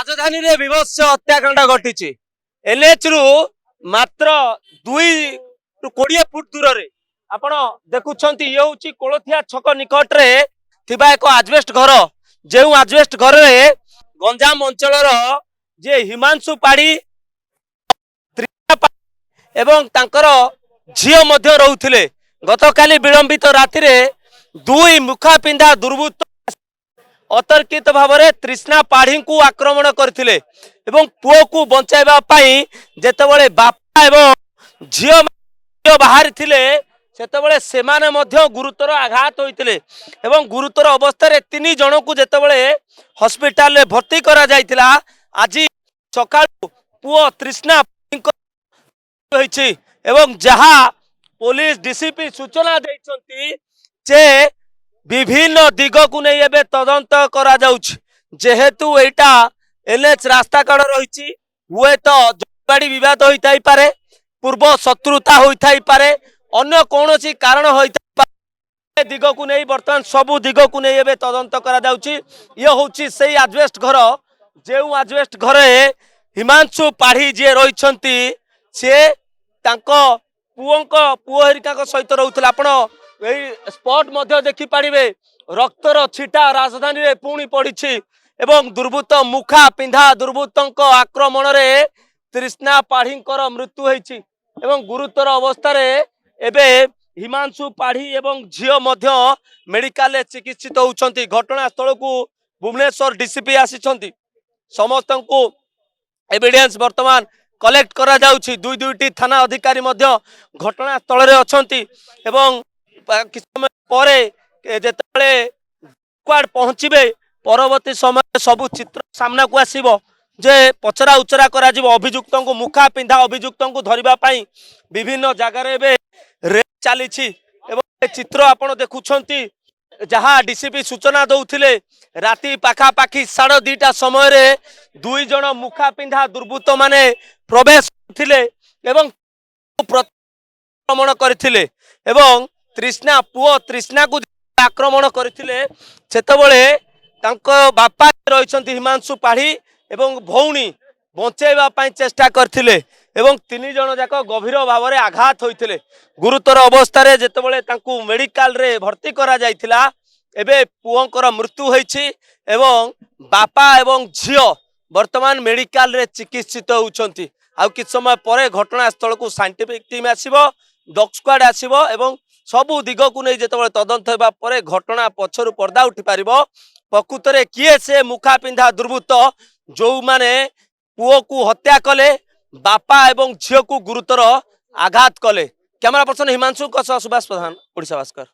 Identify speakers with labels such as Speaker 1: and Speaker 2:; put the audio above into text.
Speaker 1: राजधानी रे विभत्स हत्याकांड घटी एनएच रु मात्र 2 फुट दूर रे आपण देखुछंती ये होची कोलथिया छक निकट रे थिबा एक आजबेस्ट घर जे आजबेस्ट घर रे गंजाम अंचल जे हिमांशु पाड़ी एवं तांकर झियो मध्य रहउथिले गतकाली विलंबित राति रे दुई मुखा पिंधा दुर्बृत्त अतर्कित भाव में तृष्णा पाढ़ी को आक्रमण करथिले एवं पुओ को बंचाइबा पई जेतेबेले बापा एवं झियो बाहर थिले सेतेबेले सेमाने मध्य गुरुतर आघात होइतिले एवं गुरुतर अवस्था रे तीन जन को जेतेबेले हॉस्पिटल रे भर्ती करा जायतिला आज सकाळु पुओ तृष्णा होइछि एवं जहा पुलिस डीसीपी सूचना दैछंती जे विभिन्न दिग को नहीं एबे तदंत करा जाउछ जेहेतु एटा एनएच रास्ता कड़ रही हुए तो जमीबाड़ी विवाद होई पारे पूर्व शत्रुता होई पारे अन्य कौन सी कारण होई दिग को नहीं बर्तमान सबु दिग को नहीं एबे तदंत करा जाउछि ये होछि सेही आजबेस्ट घर जेउ आजबेस्ट घरे हिमांशु पाढ़ी जे रहिछंती से तांको पुओ हेरिका सहित रहउतला आपण स्पॉट मध्य देखि पारिबे रक्तर छिटा राजधानी रे पुणी पड़ी एवं दुर्बृत्त मुखा पिंधा दुर्बृत्तों आक्रमण रे तृष्णा पाढ़ी मृत्यु होइछि एवं गुरुतर अवस्था रे एबे हिमांशु पाढ़ी एवं झियो मध्य मेडिकल रे चिकित्सित होउछंती घटना स्थल को भुवनेश्वर डीसीपी आसीछंती समस्त को एविडेंस वर्तमान कलेक्ट करा जाउछि दुईटी थाना अधिकारी मध्य घटना स्थल रे अछंती एवं किछ समय परे जेतेबेले क्वाड पहुंचीबे परवर्ती समय सबु चित्र सामना को आसीबो जे पचरा उचरा करा जिवो अभियुक्तों को मुखा पिंधा अभियुक्तों को धरिबा पई विभिन्न जगह रे बे रेप चलीछि एवं चित्र आपण देखुछंती जहाँ डीसीपी सूचना दउथिले राति पाखा पाखी 2:30 समय रे दुई जन मुखा पिंधा दुर्बृत्त माने प्रवेश करथिले एवं आक्रमण करथिले एवं तृष्णा पुओ तृष्णा को आक्रमण करथिले सेतबेले तांको बापा रहिसंती हिमांशु पाढ़ी एवं भौणी बंचेबा पई चेष्टा करथिले एवं तीन जन जाक गभीर भाव में आघात होइथिले गुरुतर अवस्था रे जेतेबेले तांको मेडिकल रे भर्ती करा जायतिला एबे पुओंकर मृत्यु होइछि एवं बापा एवं झियो वर्तमान मेडिकल रे चिकित्सित होउछंती आ किछ समय परे घटनास्थल को साइंटिफिक टीम आसीबो डॉग स्क्वाड आसीबो एवं सबु दिग को नहीं जेतेबेले तदंत हेबा परे घटना पछरु पर्दा उठी पारिबो प्रकृत रे किए से मुखा पिंधा दुर्बृत्त जो माने पुओ को हत्या कले बापा एवं झियो को गुरुतर आघात कले कैमरा पर्सन हिमांशु सुभाष प्रधान ओडिशा भास्कर।